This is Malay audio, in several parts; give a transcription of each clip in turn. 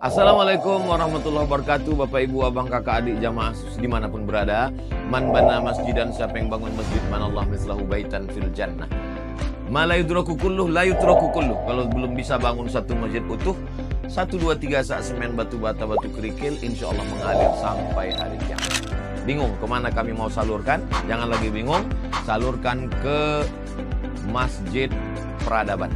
Assalamualaikum warahmatullahi wabarakatuh. Bapak, ibu, abang, kakak, adik, jamaah dimanapun berada. Man bana masjidan, siapa yang bangun masjid, manallah mislahu baitan fil jannah. Ma la yudraku kulluh, la yutraku kulluh. Kalau belum bisa bangun satu masjid utuh, 1, 2, 3 sak semen, batu bata, batu kerikil, insya Allah mengalir sampai hari kiamat. Bingung kemana kami mau salurkan? Jangan lagi bingung, salurkan ke Masjid Peradaban.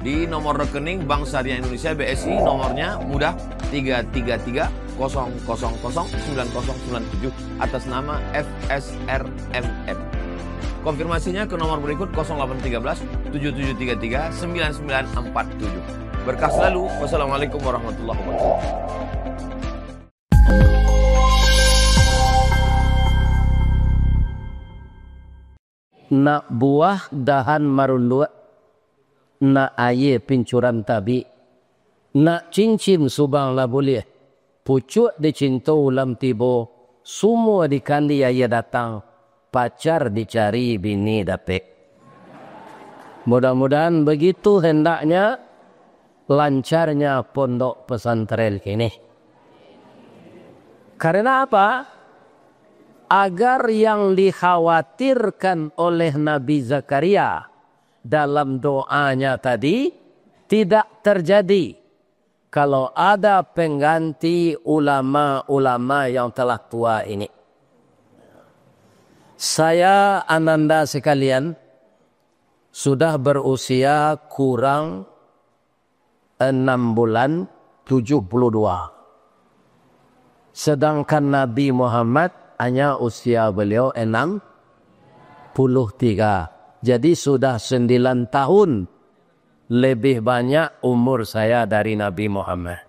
Di nomor rekening Bank Syariah Indonesia BSI, nomornya mudah 33300009097 atas nama FSRMM. Konfirmasinya ke nomor berikut 0813 7733 9947. Berkah selalu. Wassalamualaikum warahmatullahi wabarakatuh. Nak buah dahan maruluak, nak air pincuran tabi, nak cincin subang lah boleh, pucuk dicinta ulam tibo, semua dikali ayah datang, pacar dicari bini dapet. Mudah-mudahan begitu hendaknya lancarnya pondok pesantren kini. Karena apa? Agar yang dikhawatirkan oleh Nabi Zakaria dalam doanya tadi tidak terjadi kalau ada pengganti ulama-ulama yang telah tua ini. Saya ananda sekalian sudah berusia kurang 6 bulan 72. Sedangkan Nabi Muhammad hanya usia beliau 63. Jadi sudah 9 tahun lebih banyak umur saya dari Nabi Muhammad.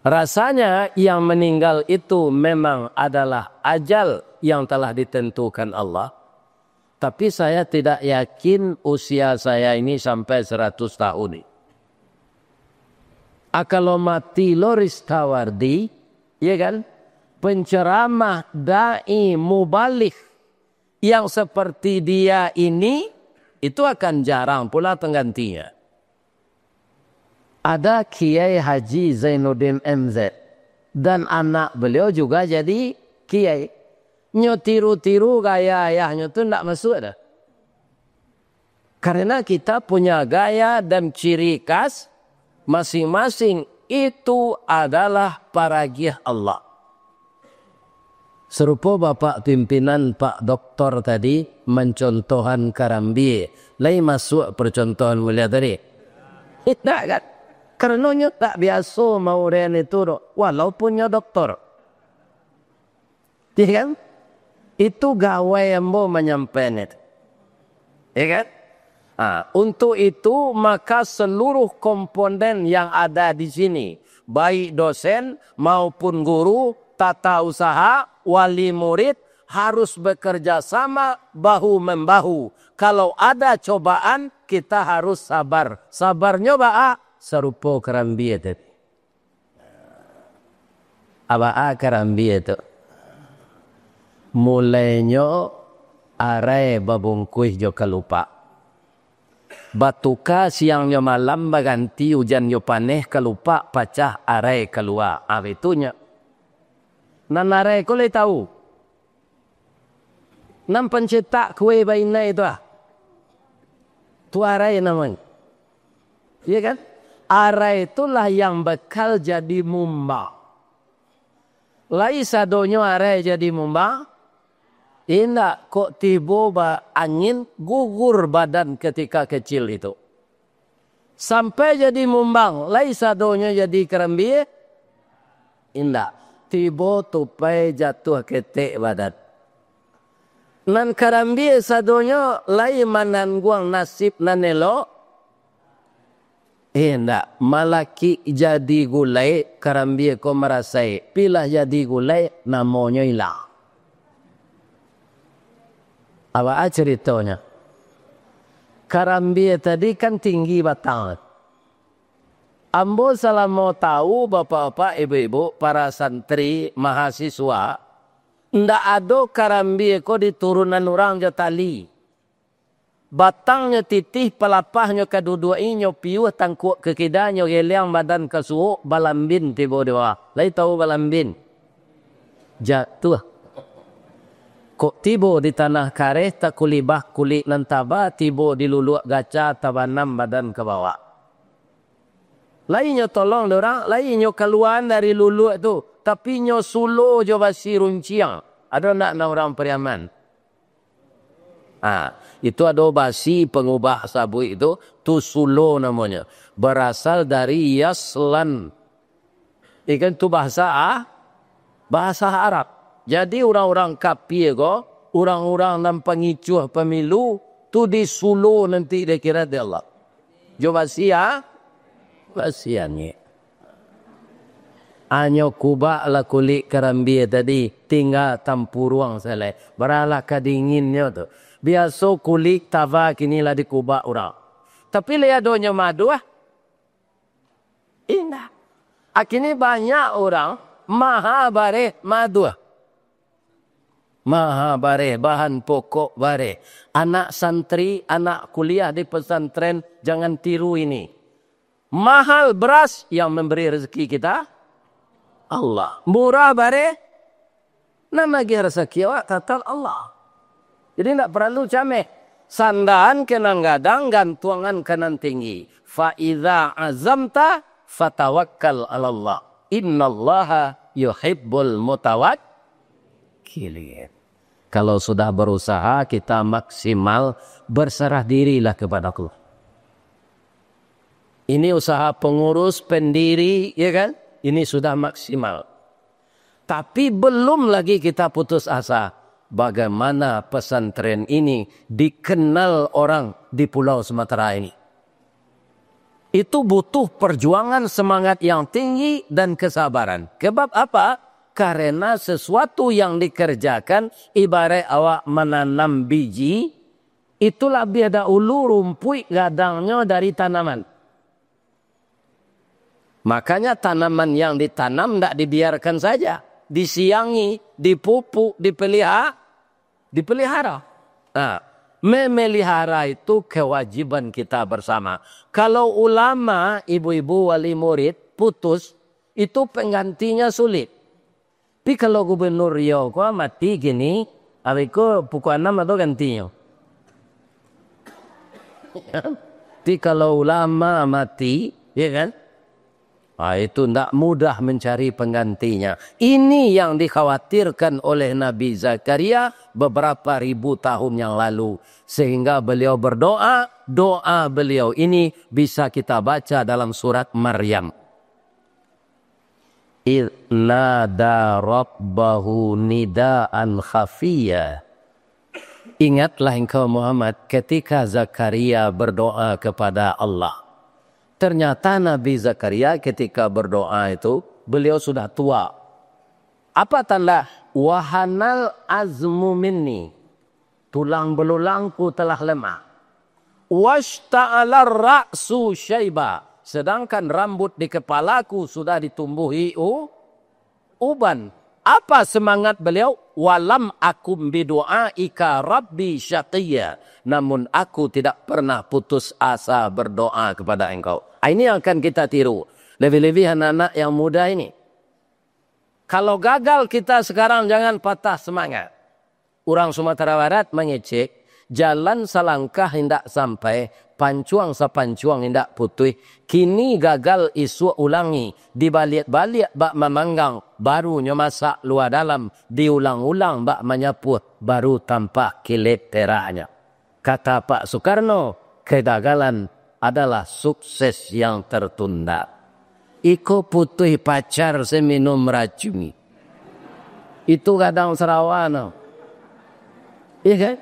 Rasanya yang meninggal itu memang adalah ajal yang telah ditentukan Allah. Tapi saya tidak yakin usia saya ini sampai 100 tahun. Kalau mati Loris Tawardi, ya kan? Penceramah dai mubalik yang seperti dia ini itu akan jarang pula penggantinya. Ada Kiai Haji Zainuddin MZ dan anak beliau juga jadi kiai. Nyotiru-tiru gaya ayahnya itu tidak masuk dah. Karena kita punya gaya dan ciri khas masing-masing, itu adalah paragiah Allah. Serupa Bapak pimpinan Pak Doktor tadi mencontohan Karambi. Lain masuk percontohan mulia tadi. Tidak kan? Karenanya tak biasa mau rian itu walaupunnya doktor. Iya kan? Itu gawe yang mau menyampaikan itu. Iya kan? Untuk itu maka seluruh komponen yang ada di sini, baik dosen maupun guru, tata usaha, wali murid harus bekerja sama bahu-membahu. Kalau ada cobaan kita harus sabar. Sabarnya serupa Karambi itu. Apa Karambi itu? Mulainya arai babungkuih jo kalupa. Batuka siangnya malam baganti hujan yo paneh kalupa pacah arai keluar. Itunya. Nanarai kau boleh tahu. Nam pencetak kue baina itu tu arai namanya. Iya kan? Arai itulah yang bakal jadi mumba. Lai sadonyo arai jadi mumba. Indak kok tiba angin gugur badan ketika kecil itu. Sampai jadi mumbang. Lai sadonyo jadi Karambi. Indak. Tiba tupai jatuh ketek badan. Nan Karambi sadonyo lai manangguang nasib nanelo. Indak. Malaki jadi gulai Karambi ko merasai. Pilah jadi gulai namanya hilang. Apa ceritanya? Karambi tadi kan tinggi batang. Ambo salah mau tahu bapak-bapak, ibu-ibu, para santri, mahasiswa, ndak ada Karambi ko di turunan orang jatali. batangnya titih, pelapahnya kedua-duanya piuh tangkuk ke kidanya, geliang badan ke suhu, balambin tiba di bawah. Lai tahu balambin? Jatuh. Kok tiba di tanah kareh, tak kulibah kulit nantaba, tiba di luluak gaca, tabanam badan ke bawah. Lainnya tolong orang, lainnya keluar dari luluak tu. Tapi nyo suluh jo basi runciang. Ada nak orang Periaman? Itu ada basi pengubah sabui itu. Tu suluh namanya. Berasal dari yaslan. Ikan tu bahasa Arab. Jadi orang-orang kafir ko, orang-orang yang pengicuh pemilu, tu disuluh nanti dia kira dia Allah. Jo basi basiannya. Anyo kubak la kulit kerambi tadi tinggal tampuruang selai. Beralah kedinginnya tu. Biasa kulit tava kini lah dikubak orang. Tapi liadonya madu indah. Kini banyak orang maha bareh madu. Maha bareh bahan pokok bareh. Anak santri, anak kuliah di pesantren jangan tiru ini. Mahal beras yang memberi rezeki kita Allah. Murah bare nama dia rezeki awak tatal Allah. Jadi tidak perlu cameh. Sandaan kenang gadang, gantuangan kanan tinggi. Fa idza azamta fatawakkal 'ala Allah. Innallaha yuhibbul mutawakkilin. Kalau sudah berusaha kita maksimal berserah dirilah kepada Allah. Ini usaha pengurus pendiri, ya kan? Ini sudah maksimal. Tapi belum lagi kita putus asa. Bagaimana pesantren ini dikenal orang di Pulau Sumatera ini. Itu butuh perjuangan semangat yang tinggi dan kesabaran. Sebab apa? Karena sesuatu yang dikerjakan ibarat awak menanam biji. Itulah biada ulu rumput gadangnya dari tanaman. Makanya tanaman yang ditanam tidak dibiarkan saja. Disiangi, dipupuk, dipelihara. Memelihara itu kewajiban kita bersama. Kalau ulama, ibu-ibu, wali murid putus, itu penggantinya sulit. Tapi kalau gubernur Riau kok mati gini, aku pukul 6 atau gantinya. Tapi kalau ulama mati, ya kan? Itu tidak mudah mencari penggantinya. Ini yang dikhawatirkan oleh Nabi Zakaria beberapa ribu tahun yang lalu. Sehingga beliau berdoa, doa beliau ini bisa kita baca dalam surat Maryam. إِذْ نَادَى رَبَّهُ نِدَاءً خَفِيًّا. Ingatlah engkau Muhammad ketika Zakaria berdoa kepada Allah. Ternyata Nabi Zakaria ketika berdoa itu, beliau sudah tua. Apa tanda? Wahanal azmu minni. Tulang belulangku telah lemah. Washta'alar ra'su syaiba. Sedangkan rambut di kepalaku sudah ditumbuhi uban. Apa semangat beliau? Walam akum bidu'aika rabbi syaqiyya. Namun aku tidak pernah putus asa berdoa kepada engkau. Ini yang akan kita tiru. Lebih-lebih anak-anak yang muda ini. Kalau gagal kita sekarang jangan patah semangat. Orang Sumatera Barat mengecek. Jalan selangkah hendak sampai. Pancuang sepancuang hendak putih. Kini gagal isu ulangi. Dibalik-balik bak memanggang. Barunya masak luar dalam. Diulang-ulang bak menyapu. Baru tampak kilit peraknya. Kata Pak Soekarno, kegagalan adalah sukses yang tertunda. Iko putih pacar seminum racuni. Itu kadang serawana. Iya kan?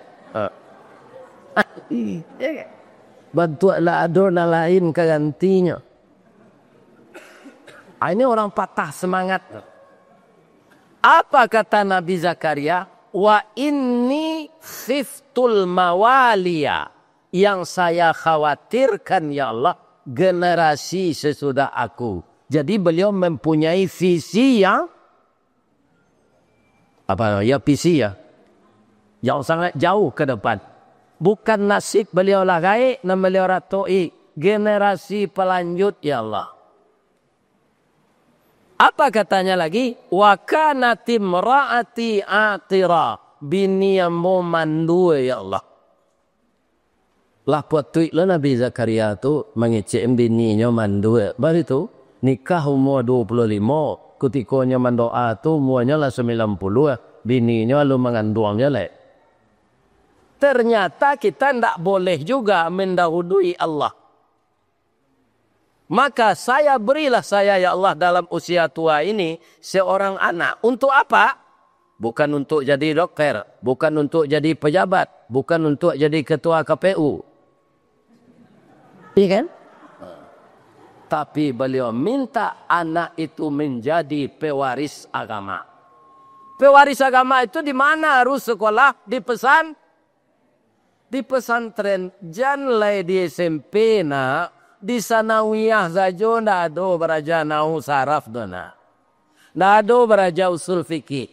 Iya kan? Bantulah adona lain kegantinya. Ini orang patah semangat. Apa kata Nabi Zakaria? Wa inni khiftul mawaliya. Yang saya khawatirkan ya Allah, generasi sesudah aku. Jadi beliau mempunyai visi yang visi ya, yang sangat jauh ke depan. Bukan nasib beliau lah gaib, dan beliau ratoi generasi pelanjut ya Allah. Apa katanya lagi? Wa kanati mraati atira, bini yang mau mandu ya Allah. Lah puatui lah Nabi Zakaria tu mengecek bininya mandu. Baru itu nikah umur 25, ketikanya mendoa tu umurnya lah 90, bininya lalu mengandungnya lah. Ternyata kita tidak boleh juga mendahului Allah. Maka berilah saya ya Allah dalam usia tua ini seorang anak. Untuk apa? Bukan untuk jadi dokter, bukan untuk jadi pejabat, bukan untuk jadi ketua KPU. Iya kan? Tapi beliau minta anak itu menjadi pewaris agama. Pewaris agama itu di mana harus sekolah? Di pesantren. Jangan di SMP nak. Di sanawiyah saja tidak ada belajar nahu saraf dona. Tidak ada belajar usul fikih.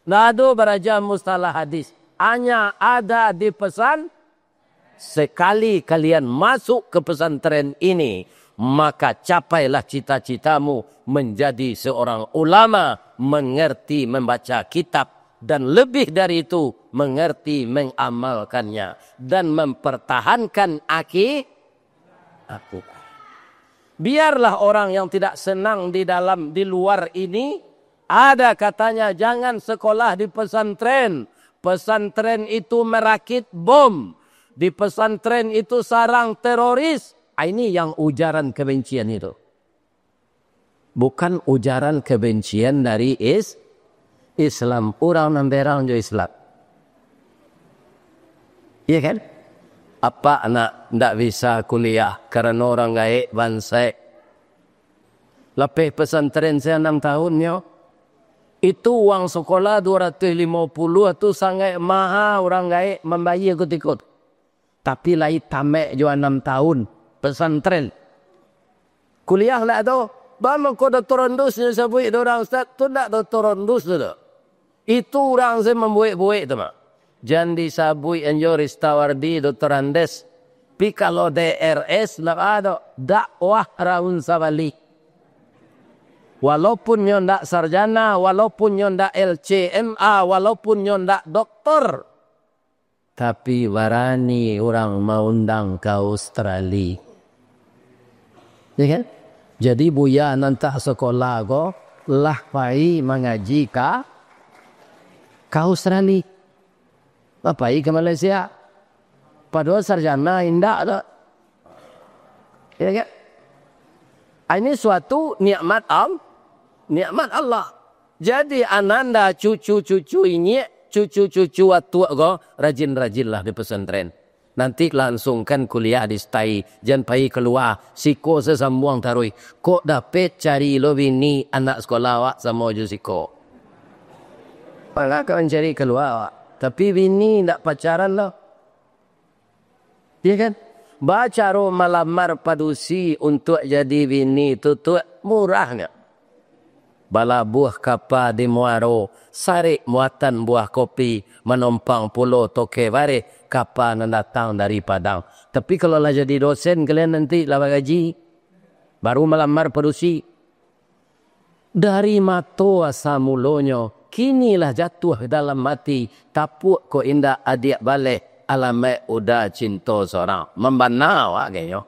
Tidak ada belajar mustalah hadis. Hanya ada di pesan. Sekali kalian masuk ke pesantren ini, maka capailah cita-citamu menjadi seorang ulama, mengerti membaca kitab, dan lebih dari itu mengerti mengamalkannya dan mempertahankan akidah. Biarlah orang yang tidak senang di luar ini, ada katanya jangan sekolah di pesantren. Pesantren itu merakit bom. Di pesantren itu sarang teroris. Ini yang ujaran kebencian itu. Bukan ujaran kebencian dari Islam. Orang namberang jo Islam. Iya kan? Apa anak tidak bisa kuliah karena orang gaib bangsa. Lepas pesantren saya 6 tahun yo. Itu uang sekolah 250 itu sangat mahal orang gaib membayar ikut-ikut. Tapi lai tamek jo 6 tahun pesantren. Kuliah lah tu. Bama ko doktor ondus ni sabui orang ustaz tu nak doktor ondus tu. Itu orang saya membuat-buat tu mak. Jangan disabui enjo Ristawardi Dr. Andes. Pi kalau DRS nak ada dakwah raun sabali. Walaupun nyo ndak sarjana, walaupun nyo ndak LCMA, walaupun nyo ndak doktor. Tapi warani orang mau undang ke Australia. Ya kan? Jadi buya nantah sekolah go lah pai mengaji ke Australia. Apa ke Malaysia? Padahal sarjana indah tak? Ya kan? Ini suatu nikmat Allah. Jadi ananda cucu-cucu ini, cucu-cucu tua go rajin-rajinlah di pesantren. Nanti langsungkan kuliah di stai. Jangan pergi keluar. Siko sesambuang tarui. Kok dapat cari lo bini anak sekolah awak sama je siko. Malah kau mencari keluar awak. Tapi bini tak pacaran lah. Ya kan? Baca melamar padusi untuk jadi bini tutup murahnya. Bala buah kapa di Muaro, sarik muatan buah kopi, menompang pulau toke bare, kapa datang dari Padang. Tapi kalau lah jadi dosen, kalian nanti lah gaji, baru melamar padusi. Dari mato asa mulonyo, kinilah jatuh dalam mati, tapuk ko indah adik balik, alamek udah cinta seorang. Membanau agaknya.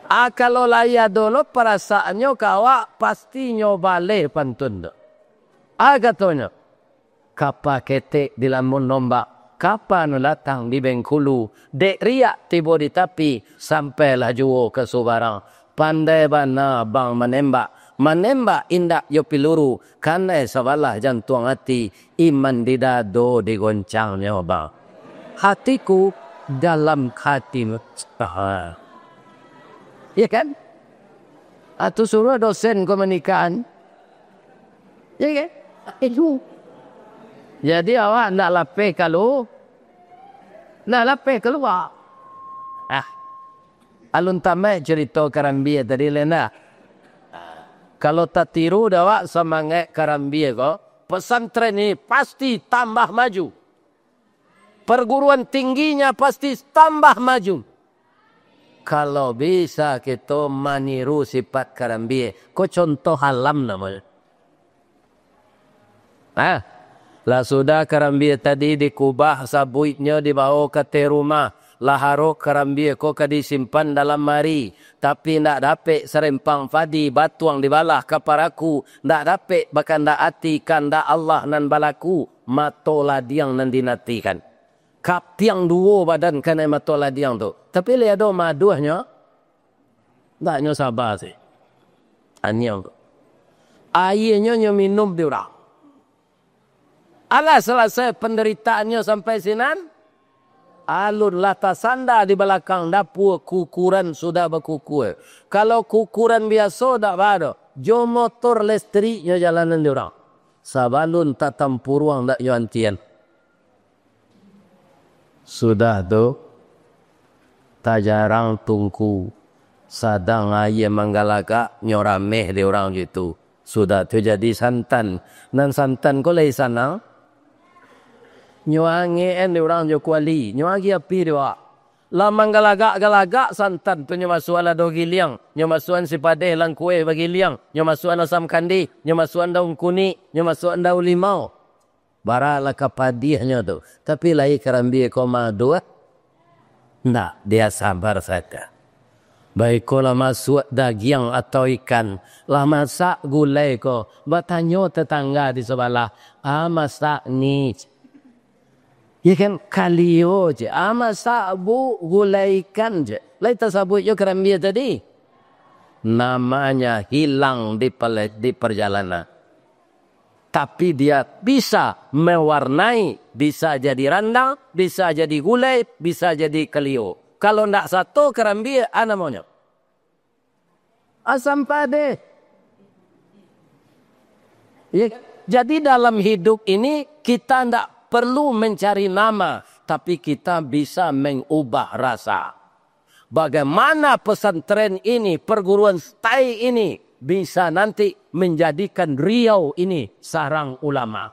Kalau laya dulu perasaannya kawak pastinya balik pantun. Katanya, kapa ketek di lamun nombak, kapa datang di Bengkulu, dek riak tiba di tapi, sampailah juo ke Subarang. Pandai bana bang menembak indak yo piluru, karena sabalah jantung hati, iman di dado digoncangnya bang. Hatiku dalam hatimu. Ya kan? Atau suruh dosen komunikakan. Ya kan? Itu. Jadi awak nak lapeh kalau nak lapeh keluar. Alun tamai cerita Karambia tadi lena. Kalau tak tiru dawak semangat Karambia ko, pesantren ini pasti tambah maju. Perguruan tingginya pasti tambah maju. Kalau bisa kita meniru sifat Karambie. Kau contoh alam namanya. Lah sudah Karambie tadi dikubah sabuitnya dibawa ke rumah. Laharok Karambie kau disimpan dalam mari. Tapi ndak dapat serempang fadi batuang dibalah kaparaku. Ndak dapat bahkan ndak atikan ndak Allah nan balaku. Matola diang nan dinatikan. Kapiang dua badan kena matola diang tu. Tapi lihat do maduhnya. Taknya sabar sih. Anyang tu. Airnya nyo minum diorang. Alah selesai penderitaannya sampai sinan. Alun lata sanda di belakang dapur kukuran sudah berkukur. Kalau kukuran biasa tak ada. Jo motor listriknya jalanan diorang. Sabalun tatam puruang tak yo antian. Sudah tu tak jarang tungku sadang ayam manggalaka nyorameh di orang gitu. Sudah tu jadi santan. Nan santan ko lay sana. Nyoangen di orang jo kuali. Nyoagi api dia. La manggalagak santan tu nyomasuan la dogiliang. Nyomasuan si padeh lang kue bagiliang. Nyomasuan asam kandi. Nyomasuan daun kuni. Nyomasuan daun limau. Baralah kepadihnya tu. Tapi lagi Karambie koma dua. Ndak, dia sabar saja. Baik kalau masuk daging atau ikan. Lah masak gulai ko. Bertanya tetangga di sebelah. Masak ni. Ya kan kalio je. Masak bu gulai ikan je. Lai tersebut yo Karambie tadi. Namanya hilang di perjalanan. Tapi dia bisa mewarnai, bisa jadi randang, bisa jadi gulai, bisa jadi kelio. Kalau tidak satu Karambie, apa namanya? Asam padeh. Ya, jadi dalam hidup ini kita tidak perlu mencari nama, tapi kita bisa mengubah rasa. Bagaimana pesantren ini, perguruan stai ini, bisa nanti menjadikan Riau ini sarang ulama.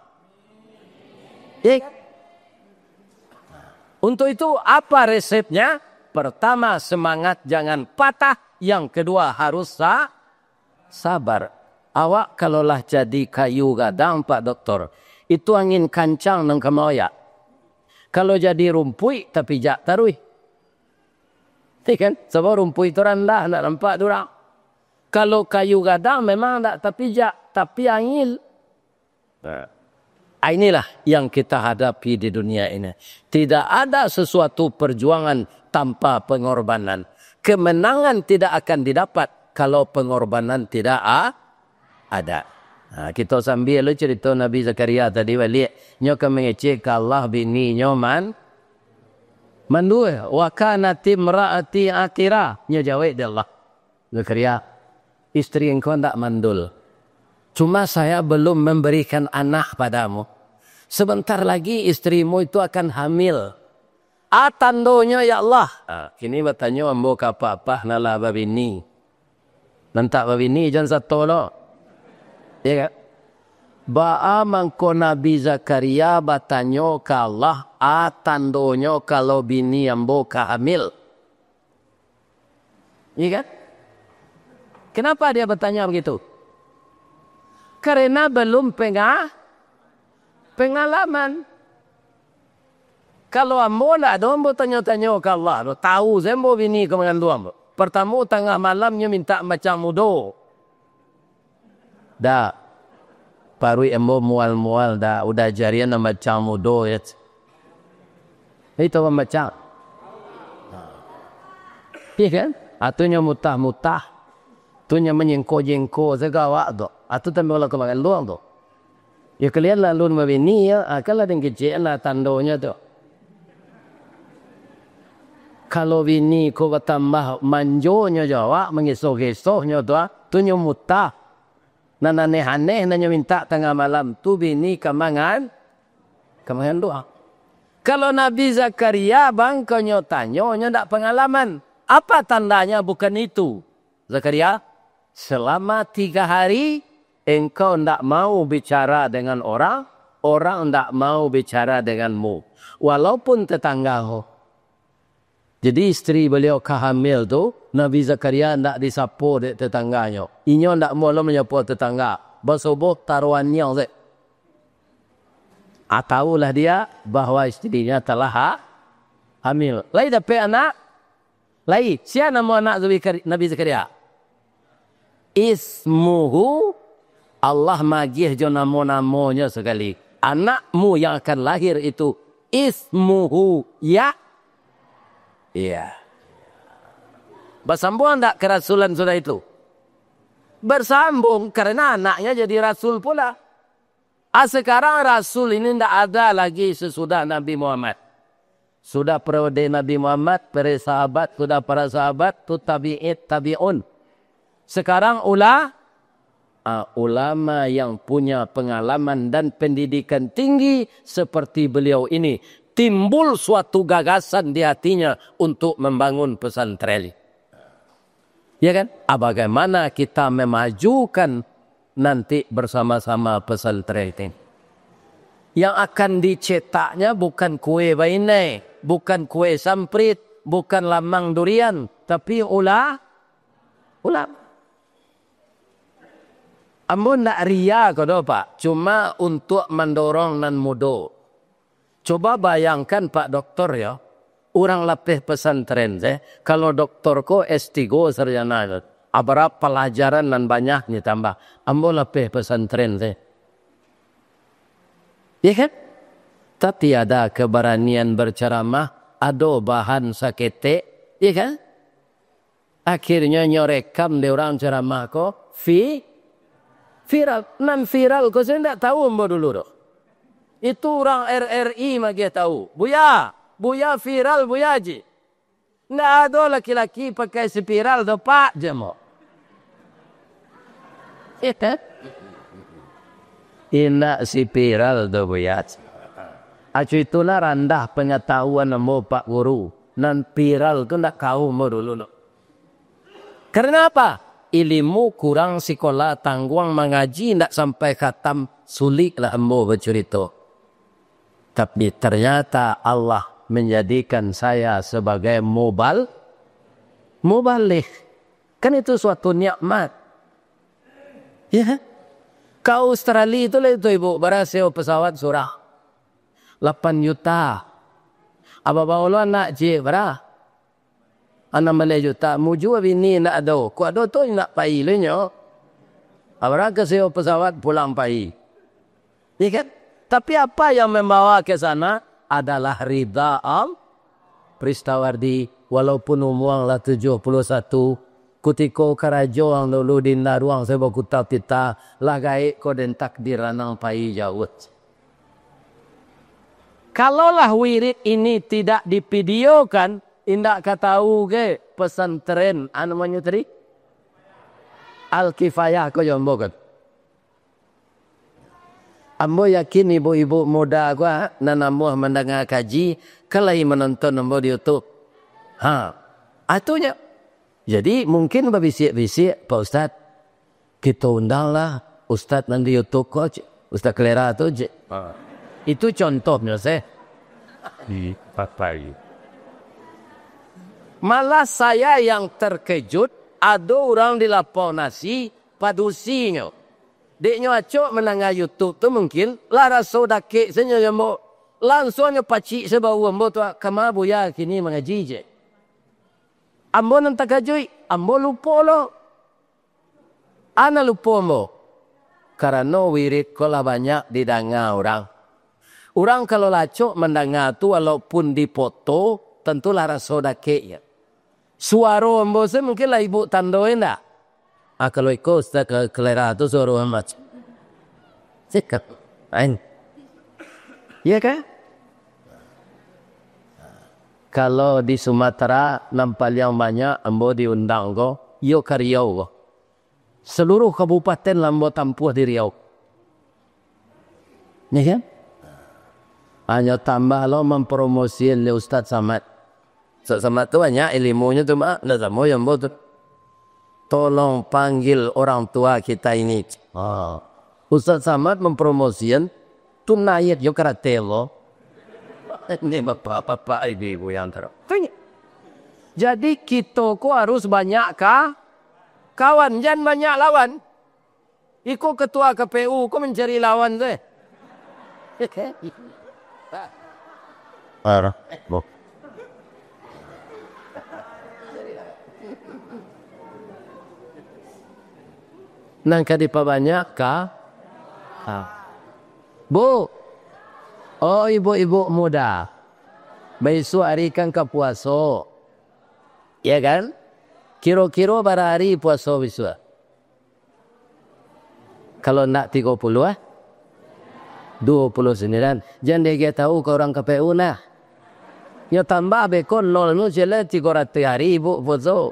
Ya. Untuk itu apa resepnya? Pertama semangat jangan patah. Yang kedua harus sabar. Awak kalaulah jadi kayu gadang Pak Doktor. Itu angin kancang nang kemoya. Kalau jadi rumpui tapi jak tarui. Kan? Sebab rumpui itu rendah. Tak nampak durang. Kalau kayu gadang memang tak terpijak, tapi angin. Inilah yang kita hadapi di dunia ini. Tidak ada sesuatu perjuangan tanpa pengorbanan. Kemenangan tidak akan didapat kalau pengorbanan tidak ada. Kita sambil cerita Nabi Zakaria tadi balik. Nyoka mengecek Allah bini nyoman. Mandua. Wa kanati mra'ati atira. Nyo jawab dia Allah. Zakaria. Istri engkau tidak mandul. Cuma saya belum memberikan anak padamu. Sebentar lagi istrimu itu akan hamil. Tandonya ya Allah. Kini bertanya ambo apa-apa nala babini. Nantak babini jangan satu lo. Ya kan? Ba'a mangko Nabi Zakaria bertanya ke Allah. Tandonya kalau bini ambo hamil. Ya kan? Kenapa dia bertanya begitu? Karena belum pengalaman. Kalau ambo nak ada, ambo tanya-tanya ke Allah. Tahu saya ambo bini ke mengandung ambo. Pertama tengah malamnya minta macam mudo. Dah. Parui ambo mual-mual dah. Udah jarian macam mudo. Ya. Itu macam. Iya kan? Atunya mutah-mutah. Tunya menyengko-jengko segala tu. Atu tambah lah kebangan luang tu. Ya kalian lalu membini ya. Kalau yang kecil lah tandonya tu. Kalau bini kau bertambah manjonya jawab. Mengesok-esoknya tu. Tunya mutah. Dan aneh-aneh nanya minta tengah malam. Tu bini kemangan. Kemangan doa. Kalau Nabi Zakaria bang kau tanya. Tak pengalaman. Apa tandanya bukan itu? Zakaria. Selama 3 hari engkau tidak mau bicara dengan orang, orang tidak mau bicara denganmu. Walaupun tetangga. Jadi istri beliau kehamil tu, Nabi Zakaria tidak disapu de tetangganya. Inyo tidak mau menyapu tetangga. Bersubuh taruhannya tu. Tahulah dia bahawa istrinya telah hamil. Lai dapat anak. Lai, siapa nama anak Nabi Zakaria? Ismuhu, Allah magih jo nama-namanya sekali. Anakmu yang akan lahir itu ismuhu ya. Iya. Bersambung tak kerasulan sudah itu? Bersambung karena anaknya jadi rasul pula. Sekarang rasul ini tidak ada lagi sesudah Nabi Muhammad. Sudah periode Nabi Muhammad, para sahabat, sudah para sahabat, tu tabi'un. Sekarang ulama yang punya pengalaman dan pendidikan tinggi seperti beliau ini. Timbul suatu gagasan di hatinya untuk membangun pesantren. Ya kan? Bagaimana kita memajukan nanti bersama-sama pesantren ini. Yang akan dicetaknya bukan kue bainai, bukan kue samprit, bukan lamang durian, tapi ulama. Amun nak ria kodo Pak, cuma untuk mendorong dan mudo. Coba bayangkan Pak Doktor ya, orang lapih pesantren kalau doktor ko S3 sarjana, berapa pelajaran dan banyaknya tambah. Ambo lapih pesantren ya kan? Tapi ada keberanian berceramah, ada bahan sakete, ya kan? Akhirnya nyorekam di orang ceramah ko, viral, non viral ko saya tidak tahu ambo dulu doh. Itu orang RRI magi tahu. Buya viral buya ji. Nggak ada laki-laki pakai spiral do Pak jemo. Itu. Ina spiral do buya. Acu itulah rendah pengetahuan mo Pak Guru. Non viral tu ndak kau mo dulu doh. Karena apa? Ilmu kurang sekolah tangguang mengaji ndak sampai khatam sulit lah mo bercerita. Tapi ternyata Allah menjadikan saya sebagai mubaligh. Kan itu suatu nikmat. Ya. Kau Australia itu lah itu ibu. Berhasil pesawat surah. 8 juta. Abang Allah nak je berah. 6 juta. Muju bini nak ada. Ku ada tu nak pai lenyo. Abang kasih pesawat pulang pai. Ya kan? Tapi apa yang membawa ke sana adalah ridha Pristawardi walaupun umurlah 71 kutiko karajo ang dulu di naruang sebab kutau tita lagai ko den takdiran ang pai jauh. Kalaulah wirid ini tidak divideokan, indak katahu ke pesantren namanya tadi Al-Kifayah ko jombokan. Ambo yakin ibu-ibu muda gua nanamuh mendengar kaji kalai menonton ambo di YouTube. Atunya. Jadi mungkin bisik-bisik Pak Ustaz kita undanglah Ustaz nanti YouTube kok Ustaz Kelera tu je. Itu contohnya saya. Di papai. Malah saya yang terkejut ada orang di lapau nasi padusinya. Deknya acok menangah YouTube tu mungkin lah rasa dakik senyum ambo langsungnya pacik sebab ambo tu kama buya kini mengaji je. Ambo nan takajui, ambo lupa lo. Ana lupa ambo. Karena wirid kola banyak didengar orang. Orang kalau lacok mendengar tu walaupun dipoto tentulah rasa dakik ya. Suara ambo se mungkin lah ibu tandoin dah. Kalau ikut Ustaz Kelera tu suruh amat. Sikap. Ya kan? Kalau di Sumatera nampak yang banyak ambo diundang ko, yo ke Riau ko. Seluruh kabupaten lambo tampuh di Riau. Ya kan? Hanya tambah lo mempromosi le Ustaz Samad. Ustaz Samad tu banyak ilmunya tu mak, nak sama yang ambo tu. tolong panggil orang tua kita ini. Ustaz Samad mempromosikan tunayat yo karate lo. Ini bapak-bapak ibu yang terus. Jadi kita ko harus banyak kawan, jangan banyak lawan. Iko ketua KPU, ko mencari lawan deh. Nangka di banyak Bu, oh ibu-ibu muda, besok hari kan ke puasa, ya kan? Kira-kira berapa hari puasa besok? Kalau nak 30 29. Jangan dia tahu ke orang KPU nah. Ya tambah bekon 0 nu jela 300 hari ibu puasa.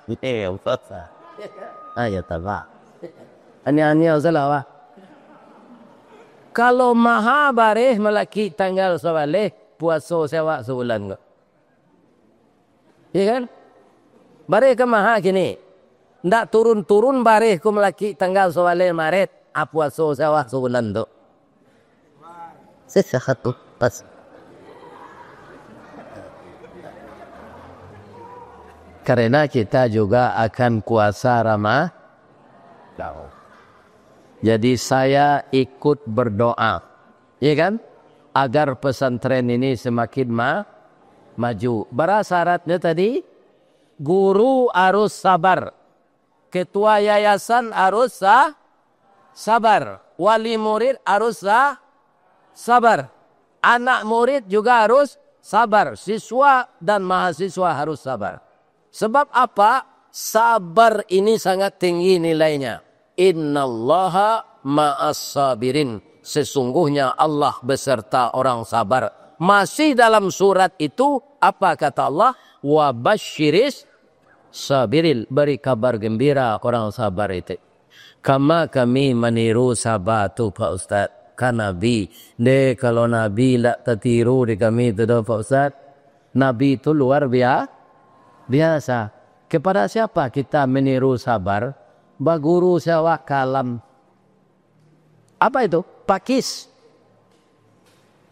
Ini puasa. Ayo tambah. Ani salah. Kalau maha bareh melaki tanggal sawaleh puasa sewa sebulan ke? Ya kan? Bareh ke maha kini. Ndak turun-turun bareh ku melaki tanggal sawaleh Maret. Puasa sewa sebulan tu. Sesatu pas. Karena kita juga akan puasa Ramadan. Jadi saya ikut berdoa, ya kan? Agar pesantren ini semakin maju. Syaratnya tadi, guru harus sabar, ketua yayasan harus sabar, wali murid harus sabar, anak murid juga harus sabar, siswa dan mahasiswa harus sabar. Sebab apa? Sabar ini sangat tinggi nilainya. Innallaha ma'as sabirin. Sesungguhnya Allah beserta orang sabar. Masih dalam surat itu apa kata Allah? Wa basyiris sabiril. Beri kabar gembira orang sabar itu. Kama kami meniru sabatu Pak Ustaz. Kan Nabi. Kalau Nabi tak tertiru di kami itu Pak Ustaz. Nabi itu luar biasa. Kepada siapa kita meniru sabar? Baguru sewa kalam. Apa itu? Pakis.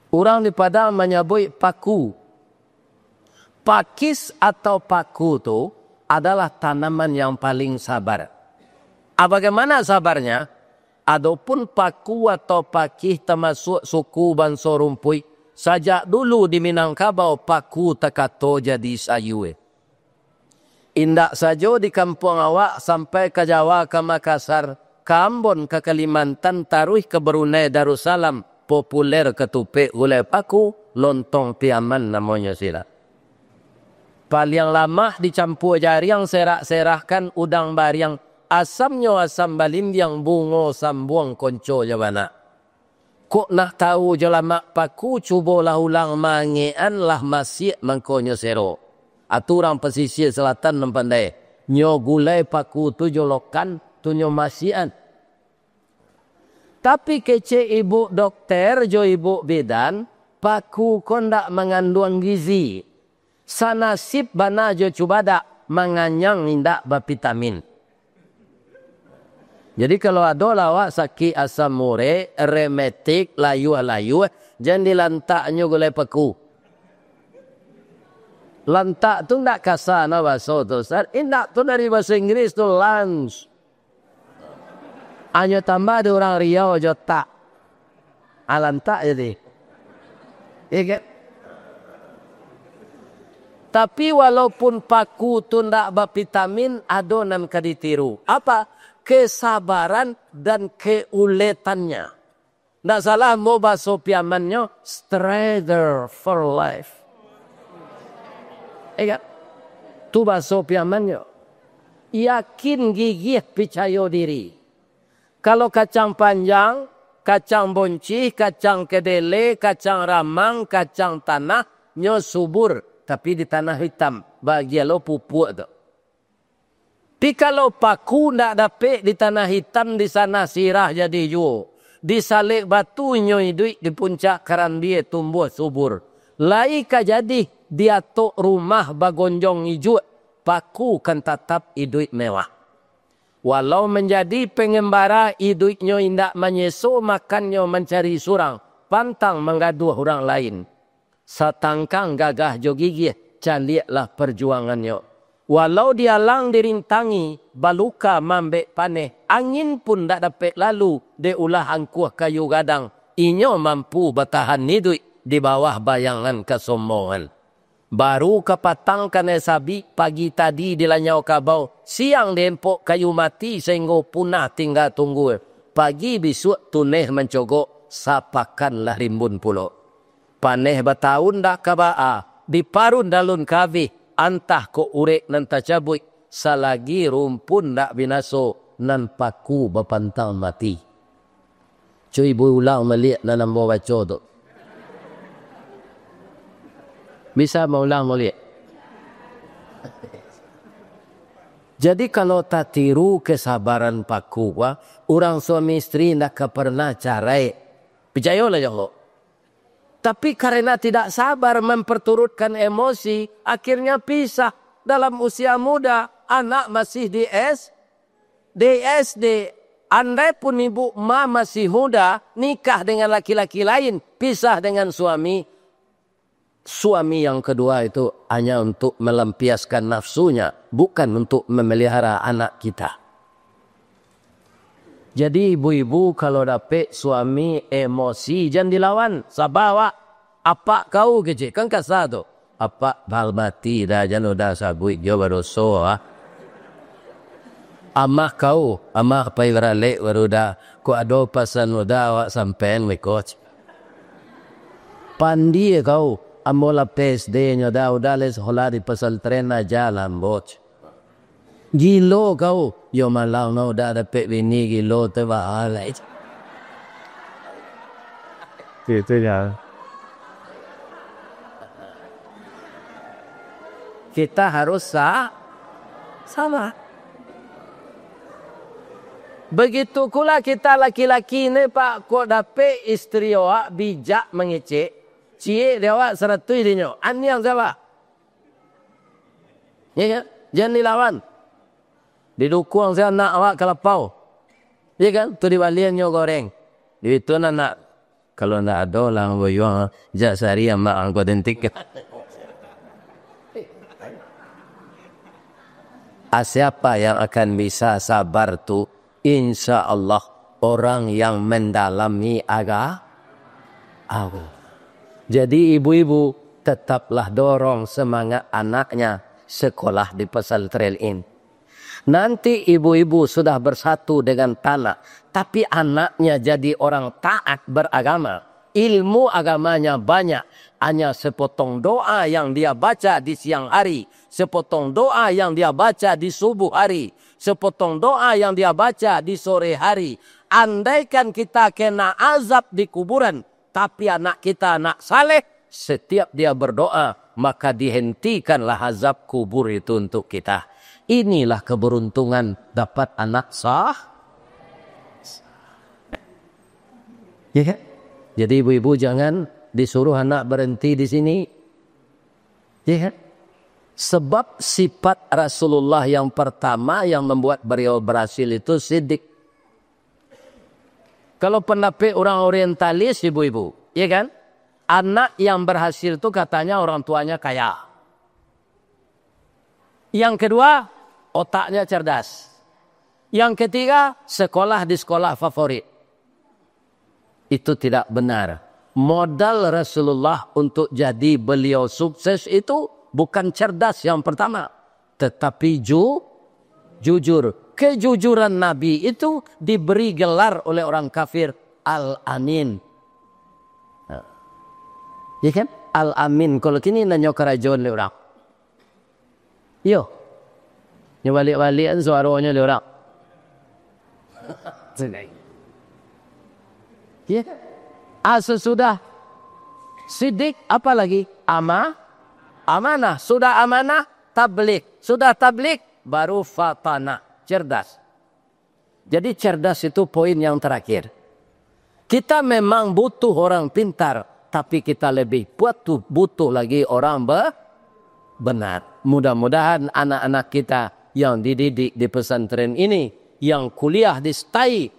Orang di Padang menyebut paku. Pakis atau paku itu adalah tanaman yang paling sabar. Bagaimana sabarnya? Adapun paku atau pakis termasuk suku Bangsa Rumpui. Sejak dulu di Minangkabau paku tekato jadi sayue. Indak saja di kampung awak sampai ke Jawa, ke Makassar, ke Ambon, ke Kalimantan, taruh ke Brunei Darussalam, populer ketupat gulai paku, lontong piaman namanya sila. Paling lama dicampur jaring, serak-serahkan udang bariang, asamnya asam balimbiang, bungo sambuang konco jabana. Kok nak tahu jelamak paku, cubalah ulang mangean lah masih mangkonyo sero. Aturan pesisir selatan nempandai. Nyo gulai paku tu jolokan tu nyo masian. Tapi kece ibu dokter jo ibu bidan paku kondak mengandung gizi. Sanasib bana jo cubada menganyang indak vitamin. Jadi kalau ada lawak sakit asam urat, rematik, layu, jangan dilantaknya gulai paku. Lantak tu tak kasar na bahasa tu. Indak tu dari bahasa Inggris tu lunch. Hanya tambah ada orang Riau je tak. Lantak jadi. Ya kan? Tapi walaupun paku tu tak bervitamin, ada nam kaditiru. Apa? Kesabaran dan keuletannya. Tak salah mau bahasa piamannya, strider for life. Tu bahasa piamannya. Yakin gigih percaya diri. Kalau kacang panjang, kacang bonci, kacang kedele, kacang ramang, kacang tanah, nyo subur. Tapi di tanah hitam. Bahagia lo pupuk tu. Tapi kalau paku nak dapat di tanah hitam, di sana sirah jadi juo. Di salik batu nyo hidup di puncak karan dia tumbuh subur. Lai ka jadi dia tok rumah bagonjong hijau paku kan tetap hidup mewah. Walau menjadi pengembara, hidupnya indak menyesu, makannya mencari surang, pantang menggaduh orang lain. Satangkang gagah jo gigih, caliaklah perjuangannya. Walau dia lang dirintangi, baluka mambek paneh, angin pun tak dapat lalu, de ulah angkuh kayu gadang. Inyo mampu bertahan hidup di bawah bayangan kesombongan. Baru kepatang kena sabi, pagi tadi dilanyau kabau, siang dempok kayu mati sehingga punah tinggal tunggu. Pagi besok tuneh mencogok, sapakanlah rimbun pulau. Paneh bertahun dah kabaa, diparun dalun kabih, antah ko urek nan tacabui, salagi rumpun dak binaso, nan paku berpantang mati. Cuy ibu ulang melihat dalam bawa baca tu. Bisa maulang melihat. Jadi kalau tak tiru kesabaran paku, orang suami istri nak pernah carai. Percayalah ya Allah. Tapi karena tidak sabar memperturutkan emosi, akhirnya pisah dalam usia muda. Anak masih di SD. Andai pun ibu ma masih muda, nikah dengan laki-laki lain, pisah dengan suami. Suami yang kedua itu hanya untuk melampiaskan nafsunya, bukan untuk memelihara anak kita. Jadi ibu-ibu kalau dapat suami emosi, jangan dilawan. Sabar wak. Apa kau kecil? Kan kasar tu. Apa bal mati dah, jangan dah sabui. Dia berdosa. Amah kau. Amah pai beralek baru dah. Kau ada pasan muda wak sampean wikot. Pandi kau. Amola PSD nya dah les hola di pasal tren jalan bot. Gilo kau, yo malau no dah dapat bini gilo tu alai. Itu ya. Kita harus sama. Begitu pula kita laki-laki ni pak, kau dapat isteri awak bijak mengecek. Cie dia awak seratui dia. Ani yang siapa? Ya kan? Jangan dilawan. Didukung saya nak awak kelapau. Ya kan? Tu dibaliannya goreng. Itu nak. Kalau nak ada lah boyong jasari yang mak angkut dentik. Siapa yang akan bisa sabar tu? Insya Allah orang yang mendalami agama. Jadi ibu-ibu tetaplah dorong semangat anaknya sekolah di pesantren ini. Nanti ibu-ibu sudah bersatu dengan tanah, tapi anaknya jadi orang taat beragama. Ilmu agamanya banyak, hanya sepotong doa yang dia baca di siang hari, sepotong doa yang dia baca di subuh hari, sepotong doa yang dia baca di sore hari. Andaikan kita kena azab di kuburan, tapi anak kita anak saleh, setiap dia berdoa, maka dihentikanlah azab kubur itu untuk kita. Inilah keberuntungan dapat anak sah. Ya kan? Jadi ibu-ibu jangan disuruh anak berhenti di sini. Ya kan? Sebab sifat Rasulullah yang pertama yang membuat beliau berhasil itu siddiq. Kalau pendapat orang orientalis ibu-ibu, ya kan? Anak yang berhasil itu katanya orang tuanya kaya. Yang kedua, otaknya cerdas. Yang ketiga, sekolah di sekolah favorit. Itu tidak benar. Modal Rasulullah untuk jadi beliau sukses itu bukan cerdas yang pertama, tetapi jujur. Kejujuran Nabi itu diberi gelar oleh orang kafir Al-Amin. Ya kan? Al-Amin. Kalau kini nanya kerajaan le orang. Yo. Nya balik-balik suaranya le orang. Ya. Sesudah siddiq apa lagi? Amanah. Sudah amanah, tabligh. Sudah tabligh baru fatanah. Cerdas. Jadi cerdas itu poin yang terakhir. Kita memang butuh orang pintar, tapi kita lebih butuh lagi orang benar. mudah-mudahan anak-anak kita yang dididik di pesantren ini, yang kuliah di STAI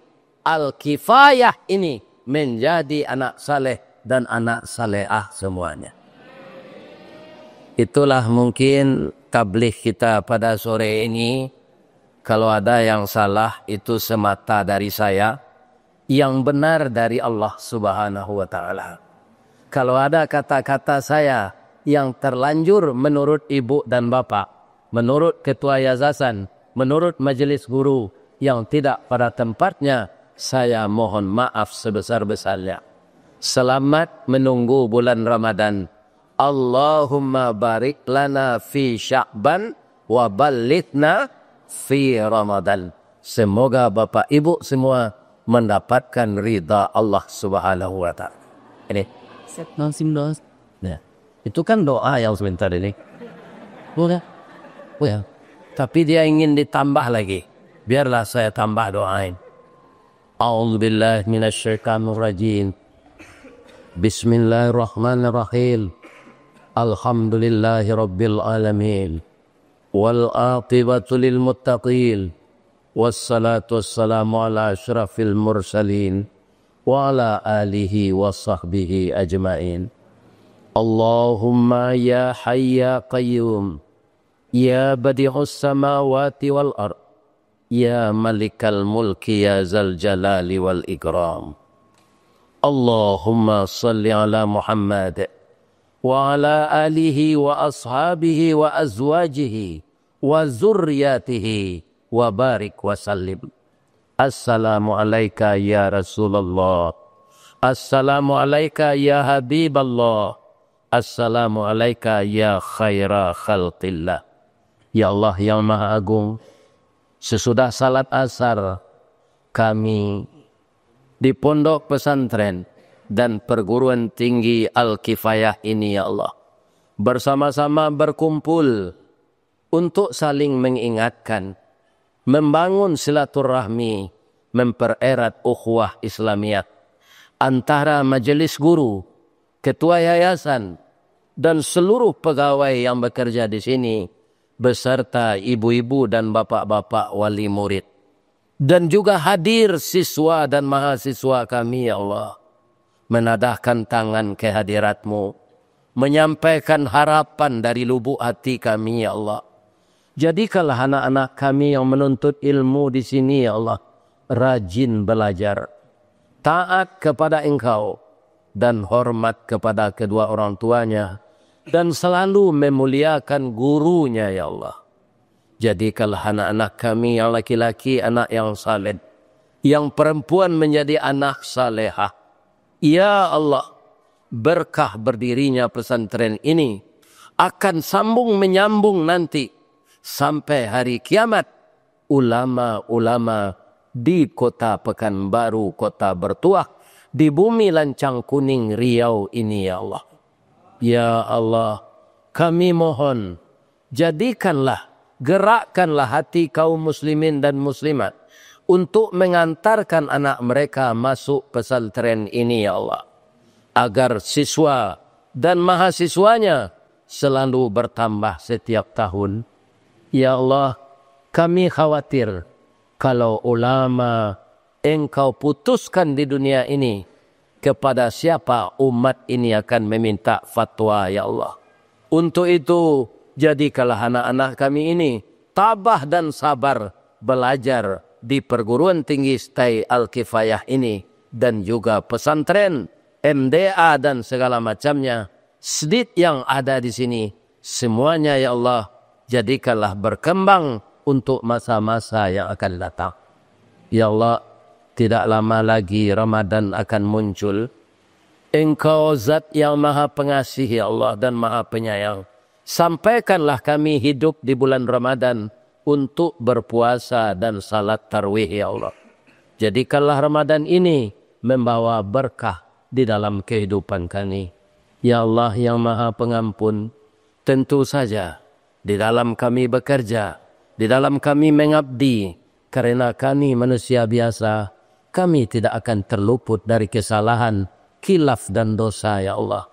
Al-Kifayah ini, menjadi anak saleh dan anak salehah semuanya. Itulah mungkin tabligh kita pada sore ini. Kalau ada yang salah itu semata dari saya, yang benar dari Allah Subhanahu wa taala. Kalau ada kata-kata saya yang terlanjur menurut ibu dan bapak, menurut ketua yayasan, menurut majelis guru yang tidak pada tempatnya, saya mohon maaf sebesar-besarnya. Selamat menunggu bulan Ramadan. Allahumma barik lana fi Sya'ban wa ballithna fi Ramadan. Semoga Bapak Ibu semua mendapatkan ridha Allah Subhanahu wa taala. Ini ya. Itu kan doa yang sebentar ini. Bukan? Ya. Tapi dia ingin ditambah lagi. Biarlah saya tambah doain. A'udzubillahi minasyaitonir rajim. Bismillahirrahmanirrahim. Alhamdulillahi rabbil alamin. Wal aqibatu lil muttaqin. Wassalatu wassalamu ala asyrafil mursalin wa ala alihi wa sahbihi ajmain. Allahumma ya hayy ya qayyum, ya badi'us samawati wal ard, ya malikal mulki ya zal jalali wal ikram. Allahumma salli ala Muhammad wa ala alihi wa ashabihi wa azwajihi wa zurriyatihi wa barik wa sallim. Assalamu alayka ya Rasulullah. Assalamu alayka ya Habiballah. Assalamu alayka ya khaira khalqillah. Ya Allah yang Maha Agung, sesudah salat asar kami di pondok pesantren dan perguruan tinggi Al-Kifayah ini ya Allah bersama-sama berkumpul untuk saling mengingatkan, membangun silaturahmi, mempererat ukhuwah Islamiyah antara majelis guru, ketua yayasan, dan seluruh pegawai yang bekerja di sini, beserta ibu-ibu dan bapak-bapak wali murid. Dan juga hadir siswa dan mahasiswa kami ya Allah, menadahkan tangan kehadirat-Mu, menyampaikan harapan dari lubuk hati kami ya Allah. Jadikanlah anak-anak kami yang menuntut ilmu di sini ya Allah rajin belajar, taat kepada Engkau, dan hormat kepada kedua orang tuanya, dan selalu memuliakan gurunya ya Allah. Jadikanlah anak-anak kami yang laki-laki anak yang saleh, yang perempuan menjadi anak salehah. Ya Allah, berkah berdirinya pesantren ini akan sambung menyambung nanti sampai hari kiamat. Ulama-ulama di kota Pekanbaru, kota bertuah, di bumi lancang kuning Riau ini ya Allah. Ya Allah, kami mohon, jadikanlah, gerakkanlah hati kaum muslimin dan muslimat untuk mengantarkan anak mereka masuk pesantren ini ya Allah, agar siswa dan mahasiswanya selalu bertambah setiap tahun. Ya Allah, kami khawatir kalau ulama Engkau putuskan di dunia ini, kepada siapa umat ini akan meminta fatwa ya Allah. Untuk itu, jadikanlah anak-anak kami ini tabah dan sabar belajar di perguruan tinggi STAI Al-Kifayah ini, dan juga pesantren, MDA dan segala macamnya, SDIT yang ada di sini, semuanya ya Allah, jadikanlah berkembang untuk masa-masa yang akan datang. Ya Allah, tidak lama lagi Ramadan akan muncul. Engkau zat yang maha pengasih ya Allah dan maha penyayang. Sampaikanlah kami hidup di bulan Ramadan untuk berpuasa dan salat tarawih ya Allah. Jadikanlah Ramadan ini membawa berkah di dalam kehidupan kami. Ya Allah yang maha pengampun, tentu saja di dalam kami bekerja, di dalam kami mengabdi, karena kami manusia biasa, kami tidak akan terluput dari kesalahan, khilaf dan dosa ya Allah.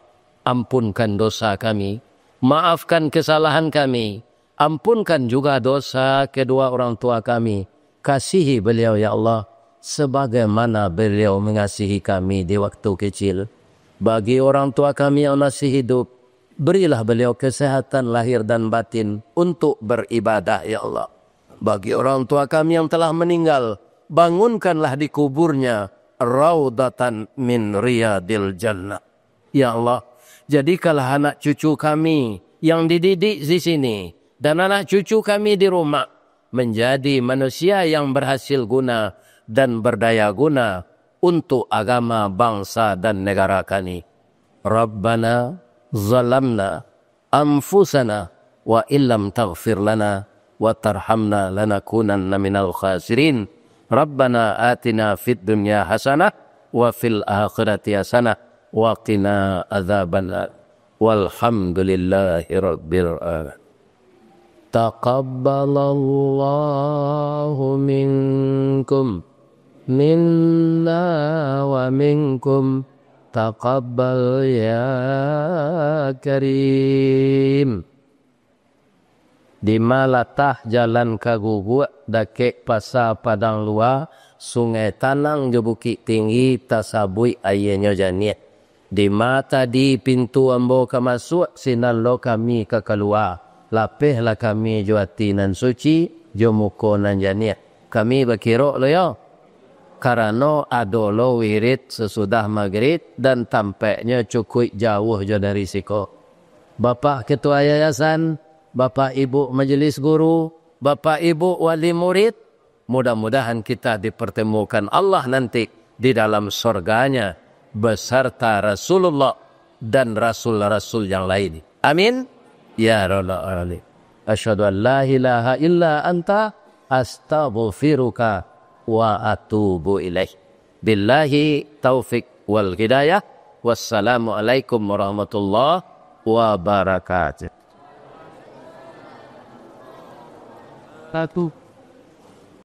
Ampunkan dosa kami, Maafkan kesalahan kami. Ampunkan juga dosa kedua orang tua kami. Kasihi beliau ya Allah, sebagaimana beliau mengasihi kami di waktu kecil. Bagi orang tua kami yang masih hidup, berilah beliau kesehatan lahir dan batin untuk beribadah ya Allah. Bagi orang tua kami yang telah meninggal, bangunkanlah di kuburnya raudatan min riyadil jannah. Ya Allah, jadikanlah anak cucu kami yang dididik di sini dan anak cucu kami di rumah menjadi manusia yang berhasil guna dan berdaya guna untuk agama, bangsa dan negara kami. Rabbana zalamna anfusana wa illam taghfir lana wa tarhamna lanakunanna minal khasirin. Rabbana atina fid dunya hasanah wa fil akhirati hasanah wa qina adzabannar. Walhamdulillahi rabbil alamin. Taqabbalallahu minkum minna wa minkum taqabbal ya karim. Di malatah jalan kagugu dake pasar padang luar sungai tanang je bukit tinggi tasabui ayahnya janiat. Di mata di pintu ambo ke masuk sinan lo kami ke keluar. Lapihlah kami juati nan suci jo muko nan janiat. Kami berkira lo ya. Karena ada lo wirid sesudah maghrib dan tampaknya cukup jauh jo dari siko. Bapak ketua yayasan, Bapak Ibu majelis guru, Bapak Ibu wali murid, mudah-mudahan kita dipertemukan Allah nanti di dalam surganya beserta Rasulullah dan Rasul-Rasul yang lain. Amin. Ya Rabbal Alamin. Asyhadu an la ilaha illa anta astaghfiruka wa atubu ilaih. Billahi taufik wal hidayah. Wassalamu alaikum warahmatullahi wabarakatuh. Satu.